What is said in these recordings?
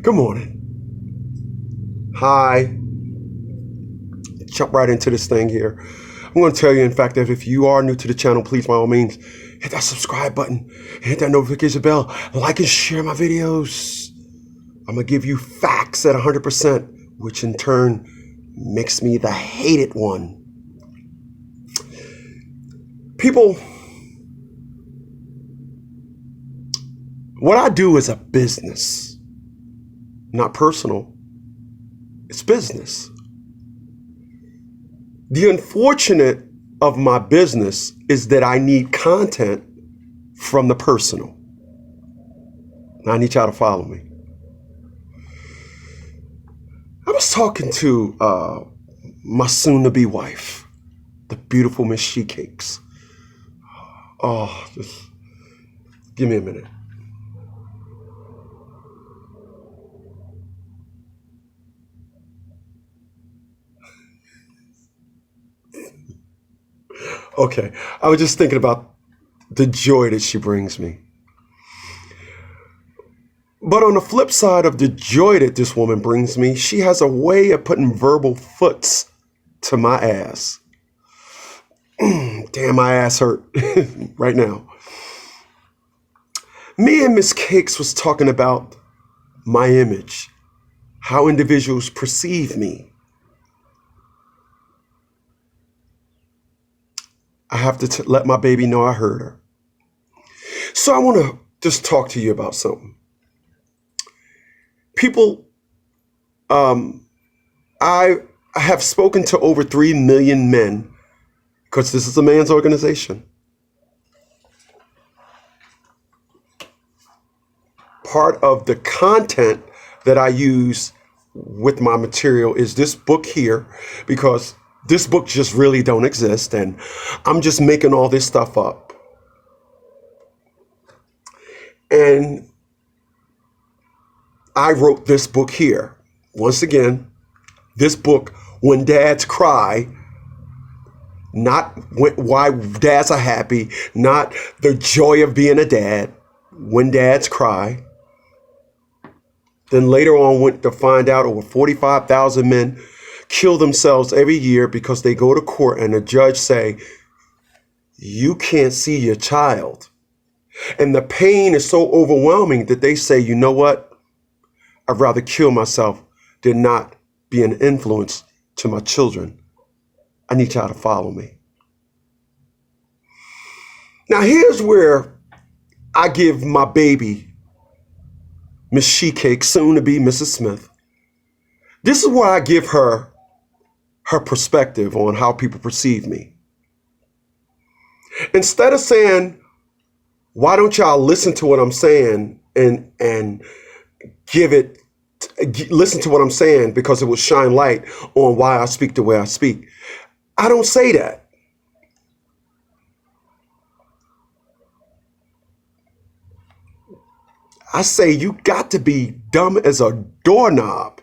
Good morning. Hi. Jump right into this thing here. I'm going to tell you, in fact, that if you are new to the channel, please, by all means, hit that subscribe button, hit that notification bell, like and share my videos. I'm going to give you facts at 100%, which in turn makes me the hated one. People, what I do is a business, not personal. It's business. The unfortunate of my business is that I need content from the personal. I need y'all to follow me. I was talking to my soon-to-be wife, the beautiful Miss She Cakes. Oh, just give me a minute. Okay, I was just thinking about the joy that she brings me. But on the flip side of the joy that this woman brings me, she has a way of putting verbal foots to my ass. Damn, my ass hurt right now. Me and Miss Cakes was talking about my image, how individuals perceive me. I have to let my baby know I heard her. So I want to just talk to you about something. People, I have spoken to over 3 million men, because this is a man's organization. Part of the content that I use with my material is this book here, because this book just really don't exist, and I'm just making all this stuff up. And I wrote this book here. Once again, this book, When Dads Cry, not why dads are happy, not the joy of being a dad, When Dads Cry. Then later on went to find out over 45,000 men kill themselves every year because they go to court and the judge say, you can't see your child. And the pain is so overwhelming that they say, you know what? I'd rather kill myself than not be an influence to my children. I need y'all to follow me. Now here's where I give my baby, Miss She Cake, soon to be Mrs. Smith. This is where I give her perspective on how people perceive me. Instead of saying, why don't y'all listen to what I'm saying and listen to what I'm saying because it will shine light on why I speak the way I speak. I don't say that. I say you got to be dumb as a doorknob.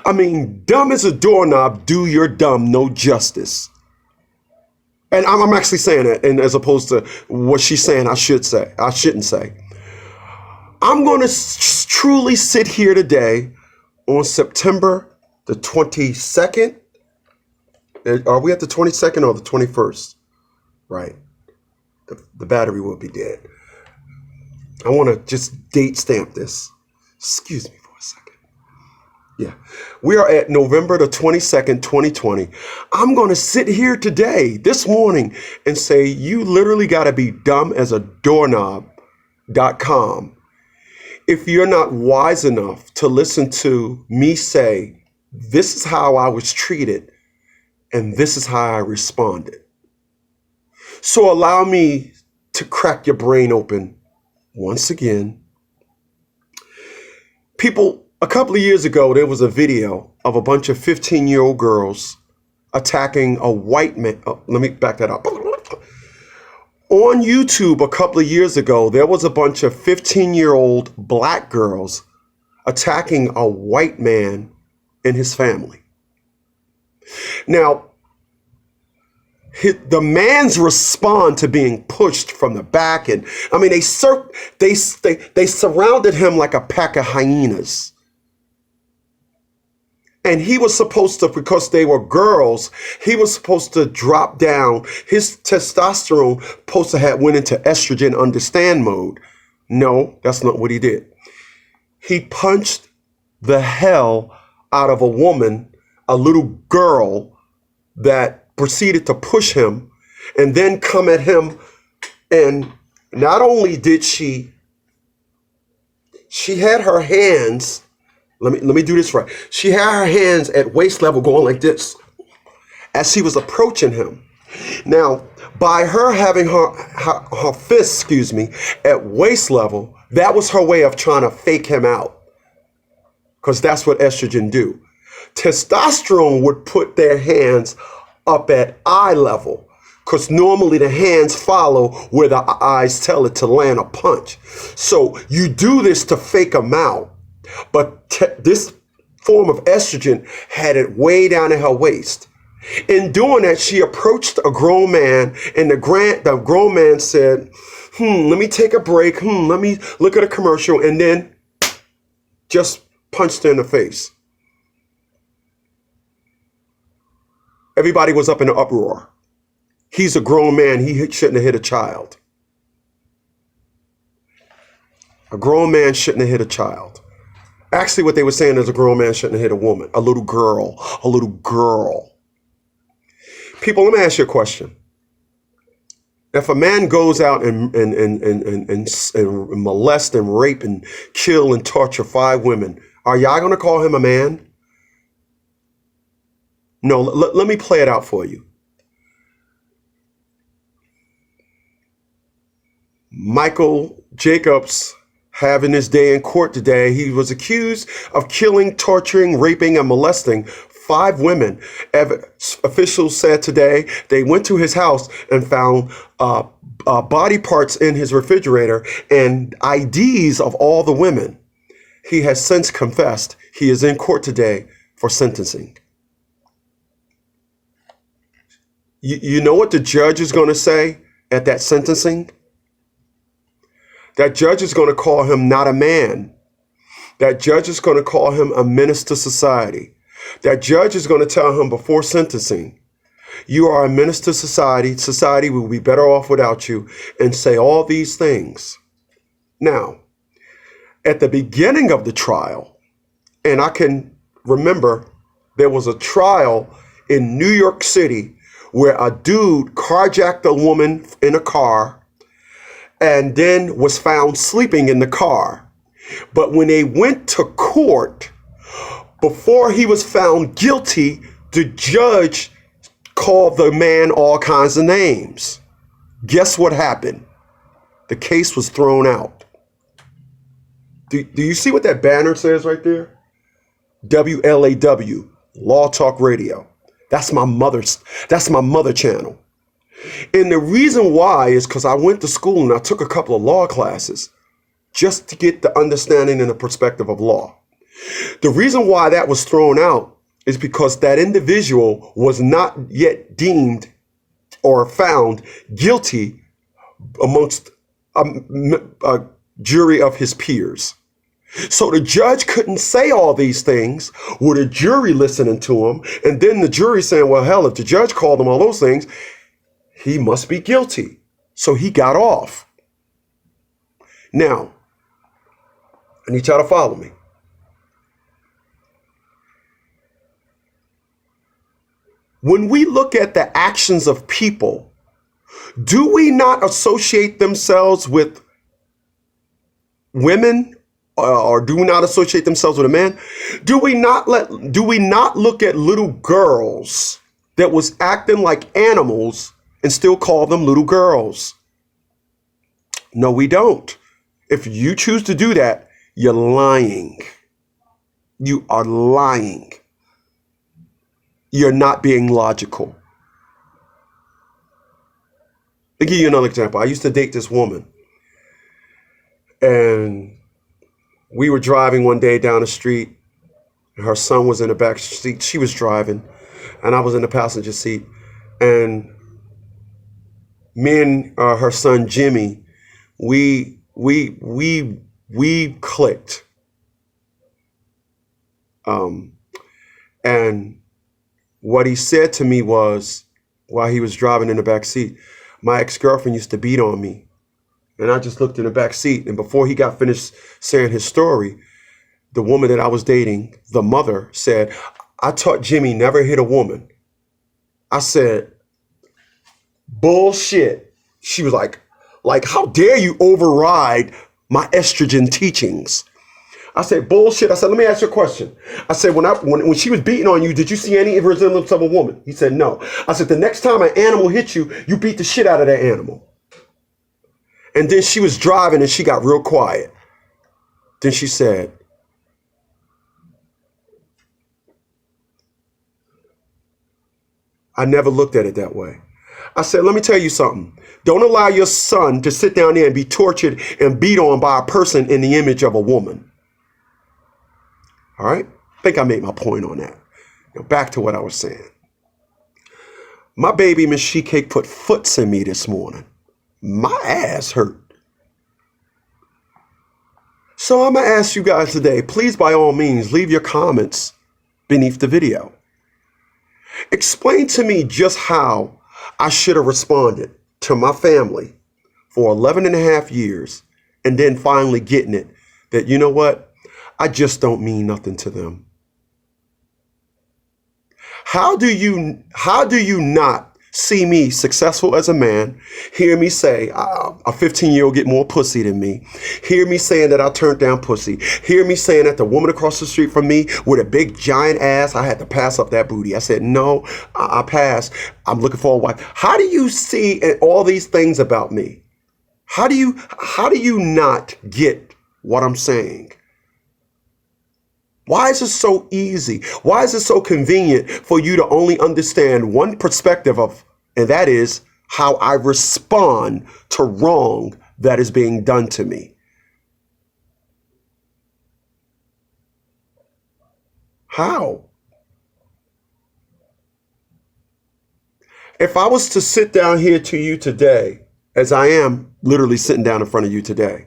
I mean, dumb as a doorknob, do your dumb no justice. And I'm actually saying that, and as opposed to what she's saying, I shouldn't say. I'm going to truly sit here today on September the 22nd. Are we at the 22nd or the 21st? Right. The battery will be dead. I want to just date stamp this. Excuse me for a second. Yeah. We are at November the 22nd, 2020. I'm going to sit here today, this morning, and say you literally got to be dumb as a doorknob.com if you're not wise enough to listen to me say, this is how I was treated and this is how I responded. So allow me to crack your brain open once again. People, a couple of years ago, there was a video of a bunch of 15-year-old girls attacking a white man. Oh, let me back that up. On YouTube a couple of years ago, there was a bunch of 15-year-old black girls attacking a white man and his family. Now, The man's respond to being pushed from the back, and I mean they surrounded him like a pack of hyenas. And he was supposed to, because they were girls, he was supposed to drop down. His testosterone supposed to have went into estrogen understand mode. No, that's not what he did. He punched the hell out of a woman, a little girl, that proceeded to push him and then come at him. And not only did she had her hands, let me do this right. She had her hands at waist level going like this as she was approaching him. Now, by her having her fists, at waist level, that was her way of trying to fake him out. Because that's what estrogen do. Testosterone would put their hands up at eye level, because normally the hands follow where the eyes tell it to land a punch. So you do this to fake them out. But this form of estrogen had it way down at her waist. In doing that, she approached a grown man, and the grown man said, let me take a break. Let me look at a commercial, and then just punched her in the face. Everybody was up in an uproar. He's a grown man. He shouldn't have hit a child. A grown man shouldn't have hit a child. Actually, what they were saying is a grown man shouldn't have hit a woman, a little girl, a little girl. People, let me ask you a question. If a man goes out and molest and rape and kill and torture 5 women, are y'all going to call him a man? No, let me play it out for you. Michael Jacobs having his day in court today. He was accused of killing, torturing, raping, and molesting 5 women. Officials said today they went to his house and found body parts in his refrigerator and IDs of all the women. He has since confessed. He is in court today for sentencing. You know what the judge is going to say at that sentencing? That judge is going to call him not a man. That judge is going to call him a menace to society. That judge is going to tell him before sentencing, you are a menace to society. Society will be better off without you, and say all these things. Now, at the beginning of the trial, and I can remember there was a trial in New York City where a dude carjacked a woman in a car and then was found sleeping in the car. But when they went to court, before he was found guilty, the judge called the man all kinds of names. Guess what happened? The case was thrown out. Do you see what that banner says right there? WLAW, Law Talk Radio. That's my mother channel. And the reason why is because I went to school and I took a couple of law classes just to get the understanding and the perspective of law. The reason why that was thrown out is because that individual was not yet deemed or found guilty amongst a jury of his peers. So the judge couldn't say all these things with a jury listening to him, and then the jury saying, well, hell, if the judge called him all those things, he must be guilty. So he got off. Now, I need y'all to follow me. When we look at the actions of people, do we not associate themselves with women? Or do we not associate themselves with a man? Do we not look at little girls that was acting like animals and still call them little girls? No, we don't. If you choose to do that, you're lying. You are lying. You're not being logical. I'll give you another example. I used to date this woman, and we were driving one day down the street. Her son was in the back seat. She was driving, and I was in the passenger seat. And me and her son Jimmy, we clicked. And what he said to me was, while he was driving in the back seat, my ex-girlfriend used to beat on me. And I just looked in the back seat, and before he got finished saying his story, the woman that I was dating, the mother, said, I taught Jimmy never hit a woman. I said, bullshit. She was like, how dare you override my estrogen teachings? I said, bullshit. I said, let me ask you a question. I said, when she was beating on you, did you see any resemblance of a woman? He said, no. I said, the next time an animal hits you, you beat the shit out of that animal. And then she was driving and she got real quiet. Then she said, I never looked at it that way. I said, let me tell you something. Don't allow your son to sit down there and be tortured and beat on by a person in the image of a woman. All right? I think I made my point on that. Now back to what I was saying. My baby, Miss She-Cake, put foots in me this morning. My ass hurt. So I'm going to ask you guys today, please, by all means, leave your comments beneath the video. Explain to me just how I should have responded to my family for 11 and a half years and then finally getting it that, you know what, I just don't mean nothing to them. How do you not see me successful as a man, hear me say a 15-year-old get more pussy than me, hear me saying that I turned down pussy, hear me saying that the woman across the street from me with a big giant ass, I had to pass up that booty. I said, no, I passed. I'm looking for a wife. How do you see all these things about me? How do you not get what I'm saying? Why is it so easy? Why is it so convenient for you to only understand one perspective of, and that is how I respond to wrong that is being done to me? How? If I was to sit down here to you today, as I am literally sitting down in front of you today,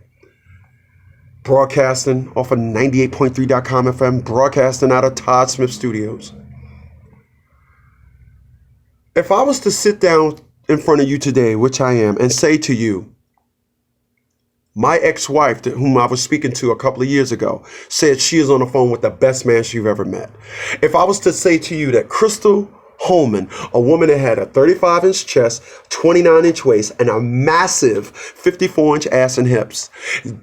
broadcasting off of 98.3.com FM, broadcasting out of Todd Smith Studios. If I was to sit down in front of you today, which I am, and say to you, my ex-wife, whom I was speaking to a couple of years ago, said she is on the phone with the best man she's ever met. If I was to say to you that Crystal Holman, a woman that had a 35-inch chest, 29-inch waist, and a massive 54-inch ass and hips,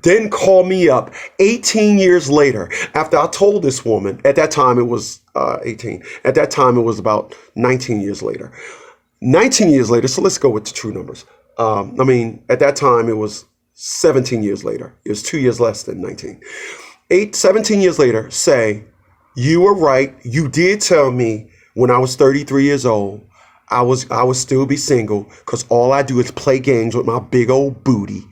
then call me up 18 years later after I told this woman, at that time it was 18, at that time it was about 19 years later. 19 years later, so let's go with the true numbers. At that time it was 17 years later. It was 2 years less than 19. 17 years later, say, you were right, you did tell me when I was 33 years old, I would still be single because all I do is play games with my big old booty.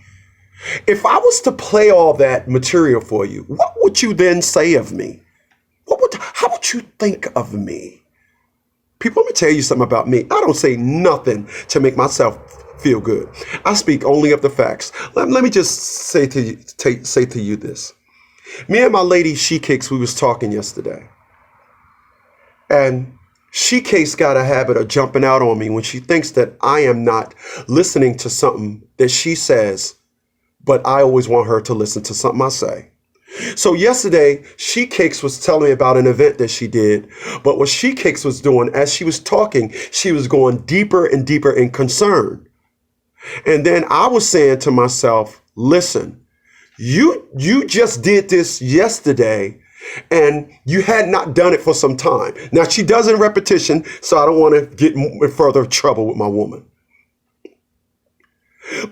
If I was to play all that material for you, what would you then say of me? How would you think of me? People, let me tell you something about me. I don't say nothing to make myself feel good. I speak only of the facts. Let me just say to you this. Me and my lady She-Cakes, we was talking yesterday. And She-Cake's got a habit of jumping out on me when she thinks that I am not listening to something that she says, but I always want her to listen to something I say. So yesterday, She-Cakes was telling me about an event that she did, but what She-Cakes was doing, as she was talking, she was going deeper and deeper in concern. And then I was saying to myself, listen, you just did this yesterday, and you had not done it for some time. Now, she does it in repetition, so I don't want to get in further trouble with my woman.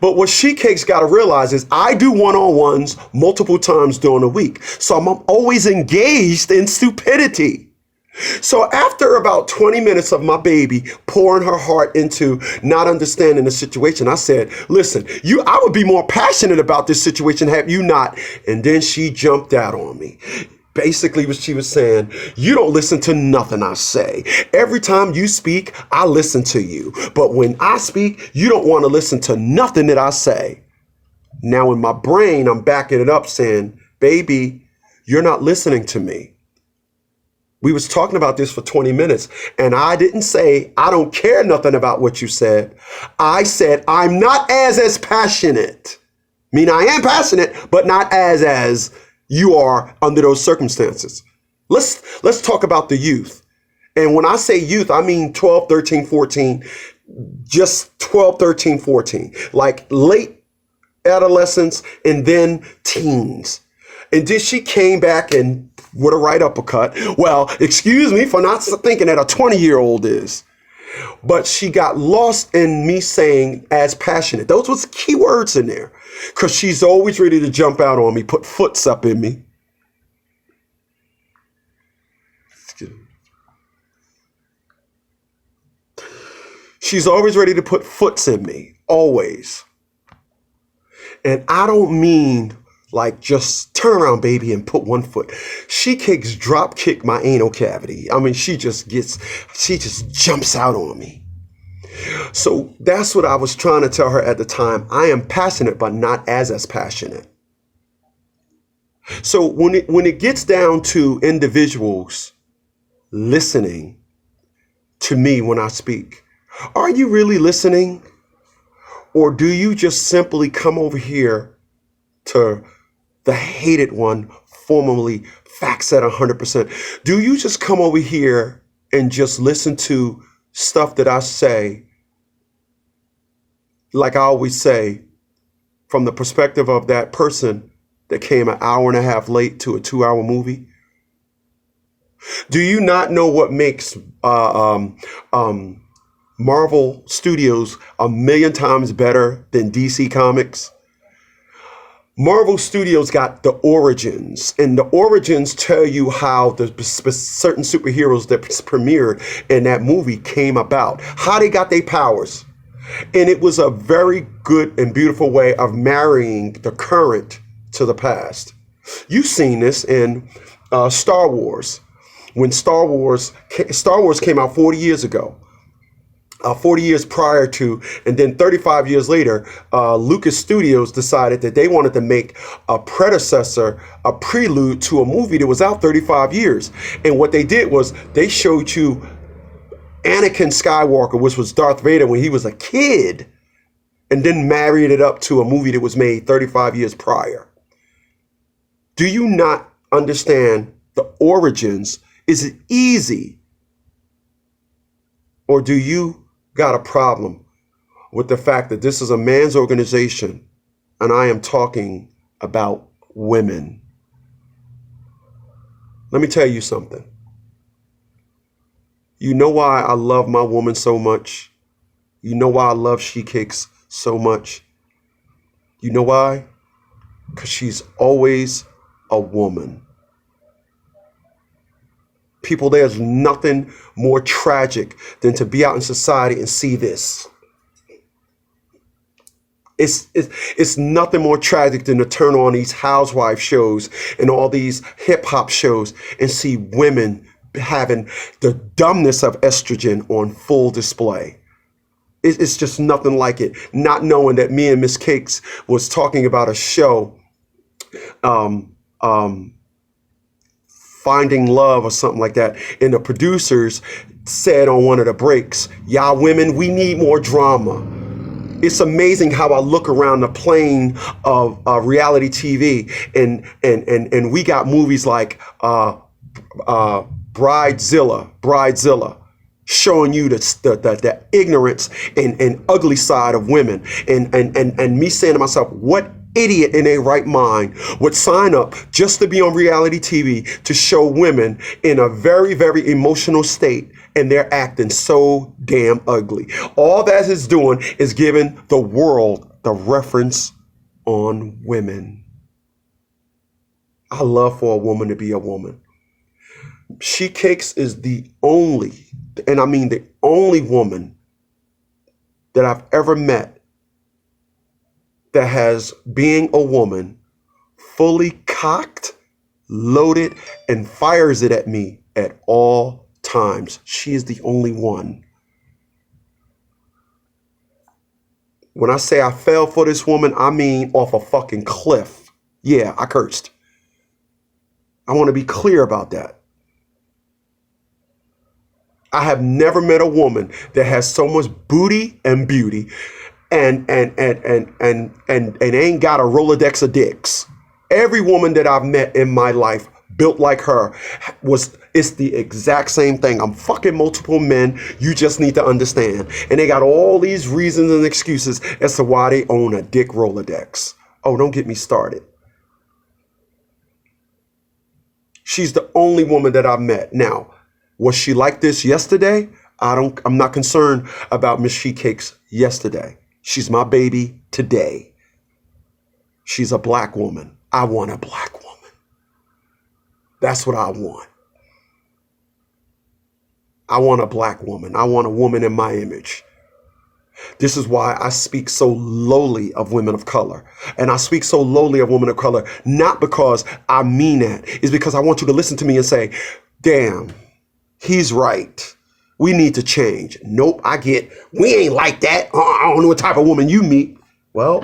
But what She-Cake's got to realize is I do one-on-ones multiple times during the week. So I'm always engaged in stupidity. So after about 20 minutes of my baby pouring her heart into not understanding the situation, I said, listen, I would be more passionate about this situation had you not. And then she jumped out on me. Basically, what she was saying, you don't listen to nothing I say. Every time you speak, I listen to you. But when I speak, you don't want to listen to nothing that I say. Now in my brain, I'm backing it up saying, baby, you're not listening to me. We was talking about this for 20 minutes, and I didn't say, I don't care nothing about what you said. I said, I'm not as passionate. I mean, I am passionate, but not as you are under those circumstances. Let's talk about the youth. And when I say youth, I mean 12, 13, 14, just 12, 13, 14, like late adolescence and then teens. And then she came back and with a right uppercut. Well, excuse me for not thinking that a 20-year-old is. But she got lost in me saying as passionate. Those was key words in there. Because she's always ready to jump out on me, put foots up in me. She's always ready to put foots in me. Always. And I don't mean like just turn around, baby, and put one foot. She drop kick my anal cavity. I mean, she just jumps out on me. So that's what I was trying to tell her at the time. I am passionate, but not as passionate. So when it gets down to individuals listening to me when I speak, are you really listening? Or do you just simply come over here to the hated one, formerly Facts at 100%? Do you just come over here and just listen to stuff that I say, like I always say, from the perspective of that person that came an hour and a half late to a 2-hour movie? Do you not know what makes Marvel Studios a million times better than DC Comics? Marvel Studios got the origins, and the origins tell you how the certain superheroes that premiered in that movie came about, how they got their powers. And it was a very good and beautiful way of marrying the current to the past. You've seen this in Star Wars. When Star Wars came out 40 years ago. 40 years prior to, and then 35 years later, Lucas Studios decided that they wanted to make a predecessor, a prelude to a movie that was out 35 years. And what they did was they showed you Anakin Skywalker, which was Darth Vader when he was a kid, and then married it up to a movie that was made 35 years prior. Do you not understand the origins? Is it easy? Or do you got a problem with the fact that this is a man's organization and I am talking about women? Let me tell you something. You know why I love my woman so much? You know why I love She Cakes so much? You know why? Because she's always a woman. People, there's nothing more tragic than to be out in society and see this. It's nothing more tragic than to turn on these housewife shows and all these hip hop shows and see women having the dumbness of estrogen on full display. It's just nothing like it. Not knowing that me and Miss Cakes was talking about a show, Finding Love or something like that. And the producers said on one of the breaks, y'all women, we need more drama. It's amazing how I look around the plane of reality TV and we got movies like Bridezilla, showing you the ignorance and ugly side of women. And me saying to myself, what idiot in a right mind would sign up just to be on reality TV to show women in a very, very emotional state and they're acting so damn ugly. All that is doing is giving the world the reference on women. I love for a woman to be a woman. She Cakes is the only, and I mean the only woman that I've ever met that has, being a woman, fully cocked loaded, and fires it at me at all times. She is the only one. When I say I fell for this woman, I mean off a fucking cliff. Yeah, I cursed. I want to be clear about that. I have never met a woman that has so much booty and beauty and ain't got a Rolodex of dicks. Every woman that I've met in my life built like her it's the exact same thing. I'm fucking multiple men. You just need to understand. And they got all these reasons and excuses as to why they own a dick Rolodex. Oh, don't get me started. She's the only woman that I've met. Now, was she like this yesterday? I'm not concerned about Miss She Cakes yesterday. She's my baby today. She's a black woman. I want a black woman. That's what I want. I want a black woman. I want a woman in my image. This is why I speak so lowly of women of color. And I speak so lowly of women of color, not because I mean that. It's because I want you to listen to me and say, damn, he's right. We need to change. Nope, we ain't like that. I don't know what type of woman you meet. Well,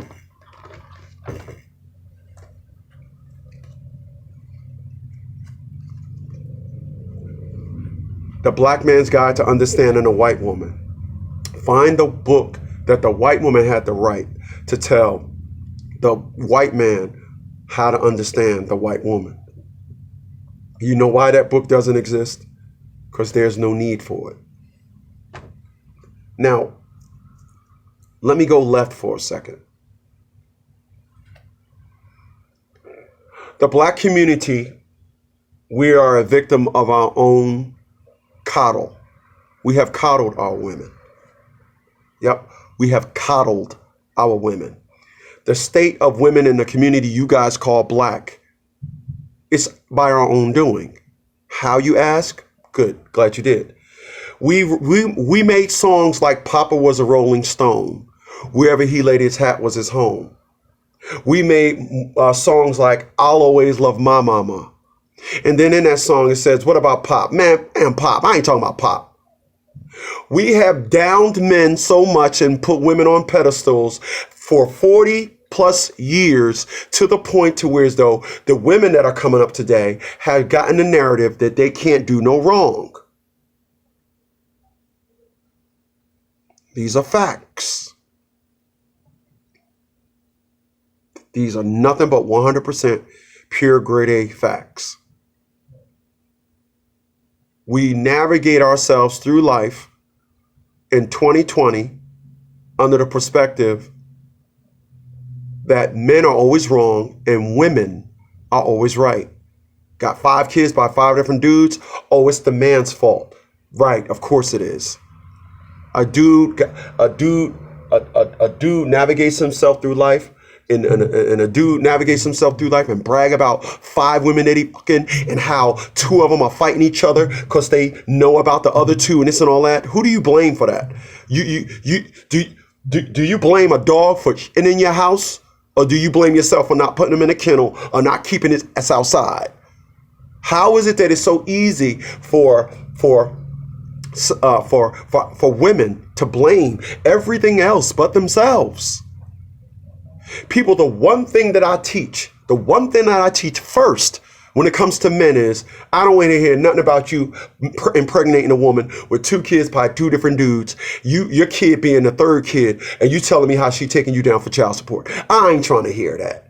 The Black Man's Guide to Understanding a White Woman. Find the book that the white woman had to write to tell the white man how to understand the white woman. You know why that book doesn't exist? Because there's no need for it. Now, let me go left for a second. The black community, we are a victim of our own coddle. We have coddled our women. Yep, we have coddled our women. The state of women in the community you guys call black, it's by our own doing. How, you ask? Good, glad you did. We made songs like Papa Was a Rolling Stone. Wherever he laid his hat was his home. We made songs like I'll Always Love My Mama. And then in that song it says, what about Pop? Man, Pop, I ain't talking about Pop. We have downed men so much and put women on pedestals for 40 plus years to the point to where as though the women that are coming up today have gotten the narrative that they can't do no wrong. These are facts. These are nothing but 100% pure grade A facts. We navigate ourselves through life in 2020 under the perspective that men are always wrong and women are always right. Got 5 kids by 5 different dudes. Oh, it's the man's fault. Right, of course it is. A dude navigates himself through life. And a dude navigates himself through life and brag about 5 women that he fucking and how 2 of them are fighting each other because they know about the other 2 and this and all that. Who do you blame for that? Do you blame a dog for shitting in your house, or do you blame yourself for not putting him in a kennel or not keeping his ass outside? How is it that it's so easy for women to blame everything else but themselves? People, the one thing that I teach first when it comes to men is, I don't want to hear nothing about you impregnating a woman with 2 kids by 2 different dudes. Your kid being the 3rd kid, and you telling me how she taking you down for child support. I ain't trying to hear that.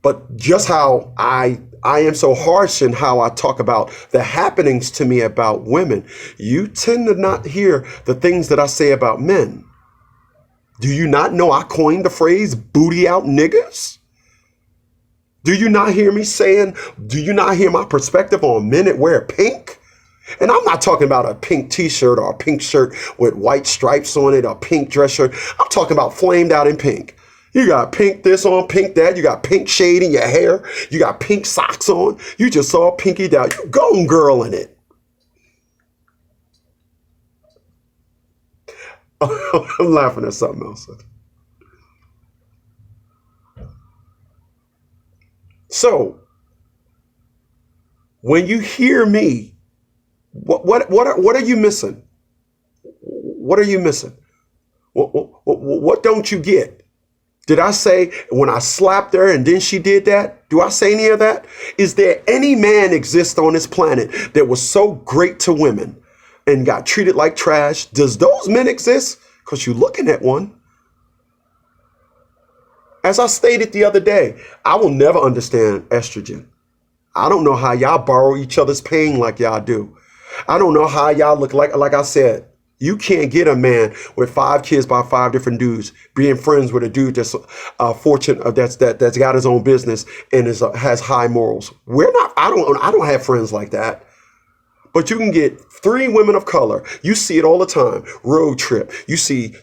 But just how I am so harsh in how I talk about the happenings to me about women, you tend to not hear the things that I say about men. Do you not know I coined the phrase booty out niggas? Do you not hear me saying, do you not hear my perspective on men that wear pink? And I'm not talking about a pink t-shirt or a pink shirt with white stripes on it, or a pink dress shirt. I'm talking about flamed out in pink. You got pink this on, pink that. You got pink shade in your hair. You got pink socks on. You just saw pinky down. You gone girl in it. I'm laughing at something else. So, When you hear me, what are you missing? What are you missing? What don't you get? Did I say when I slapped her and then she did that? Do I say any of that? Is there any man exist on this planet that was so great to women and got treated like trash? Does those men exist? Because you're looking at one. As I stated the other day, I will never understand estrogen. I don't know how y'all borrow each other's pain like y'all do. I don't know how y'all look like I said. You can't get a man with 5 kids by 5 different dudes being friends with a dude that's fortunate, that's got his own business and has high morals. We're not. I don't have friends like that. But you can get 3 women of color. You see it all the time. Road trip. You see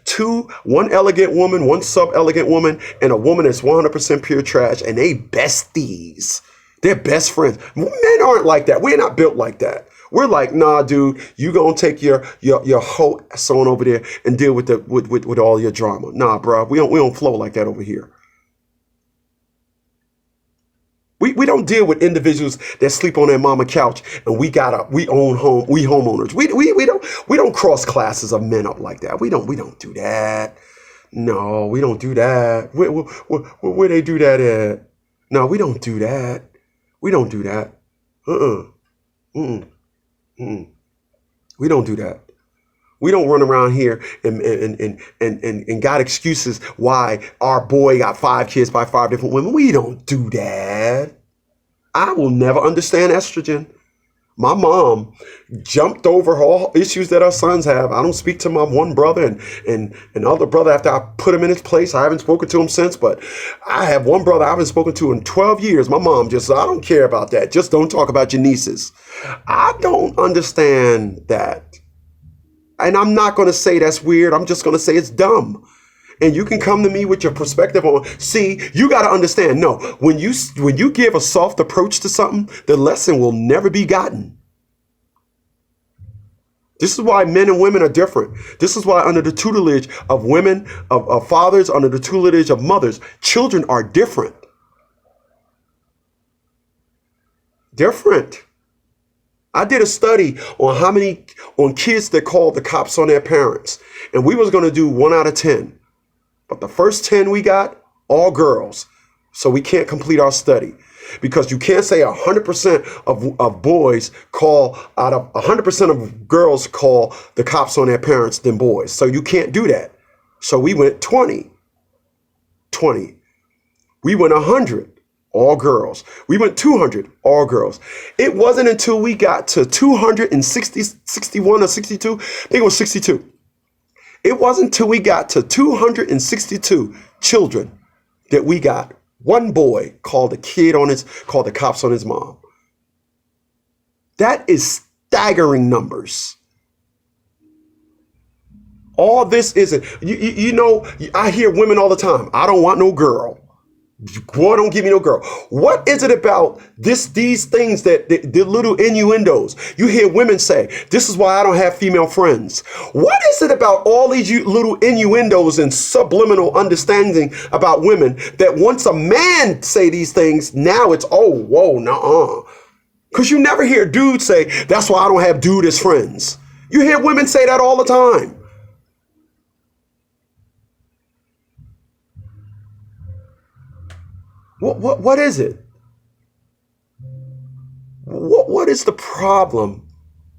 1 elegant woman, 1 sub-elegant woman, and a woman that's 100% pure trash, and they besties. They're best friends. Men aren't like that. We're not built like that. We're like, nah, dude, you gonna take your whole son over there and deal with with all your drama. Nah, bro, we don't flow like that over here. We don't deal with individuals that sleep on their mama couch and we own home, we homeowners. We don't cross classes of men up like that. We don't do that. No, we don't do that. Where they do that at? No, we don't do that. We don't do that. We don't do that. We don't run around here and got excuses why our boy got 5 kids by 5 different women. We don't do that. I will never understand estrogen. My mom jumped over all issues that our sons have. I don't speak to my one brother and other brother after I put him in his place. I haven't spoken to him since, but I have one brother I haven't spoken to in 12 years. My mom just said, I don't care about that. Just don't talk about your nieces. I don't understand that. And I'm not going to say that's weird. I'm just going to say it's dumb. And you can come to me with your perspective on, see, you got to understand, no, when you give a soft approach to something, the lesson will never be gotten. This is why men and women are different. This is why under the tutelage of women, of fathers, under the tutelage of mothers, children are different. Different. I did a study on kids that called the cops on their parents. And we was going to do 1 out of 10. But the first 10 we got, all girls. So we can't complete our study. Because you can't say 100% of boys call, out of 100% of girls call the cops on their parents than boys. So you can't do that. So we went 20. We went 100, all girls. We went 200, all girls. It wasn't until we got to 61 or 62, I think it was 62. It wasn't until we got to 262 children that we got one boy called the cops on his mom. That is staggering numbers. All this isn't, you know, I hear women all the time. I don't want no girl. Boy, don't give me no girl. What is it about these things that the little innuendos you hear women say? This is why I don't have female friends. What is it about all these little innuendos and subliminal understanding about women that once a man say these things, now it's, oh, whoa, nuh-uh. Because you never hear dudes say, that's why I don't have dude as friends. You hear women say that all the time. What is it? What is the problem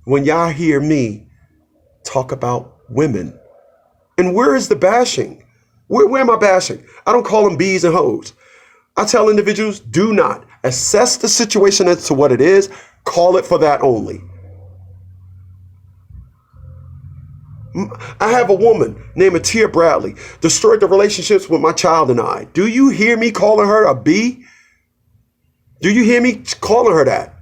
when y'all hear me talk about women? And where is the bashing? Where am I bashing? I don't call them bees and hoes. I tell individuals, do not assess the situation as to what it is. Call it for that only. I have a woman named Atia Bradley, destroyed the relationships with my child and I. Do you hear me calling her a B? Do you hear me calling her that?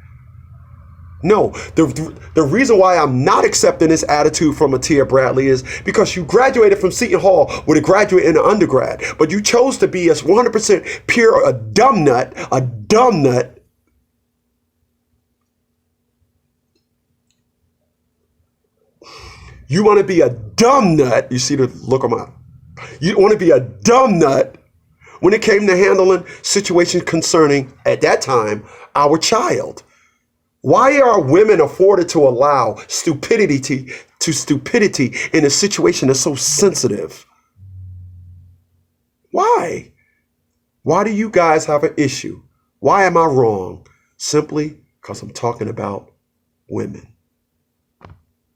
No, the reason why I'm not accepting this attitude from Atia Bradley is because you graduated from Seton Hall with a graduate and an undergrad, but you chose to be as 100% pure a dumb nut. You want to be a dumb nut. You see the look on my, you want to be a dumb nut when it came to handling situations concerning, at that time, our child. Why are women afforded to allow stupidity in a situation that's so sensitive? Why? Why do you guys have an issue? Why am I wrong? Simply because I'm talking about women.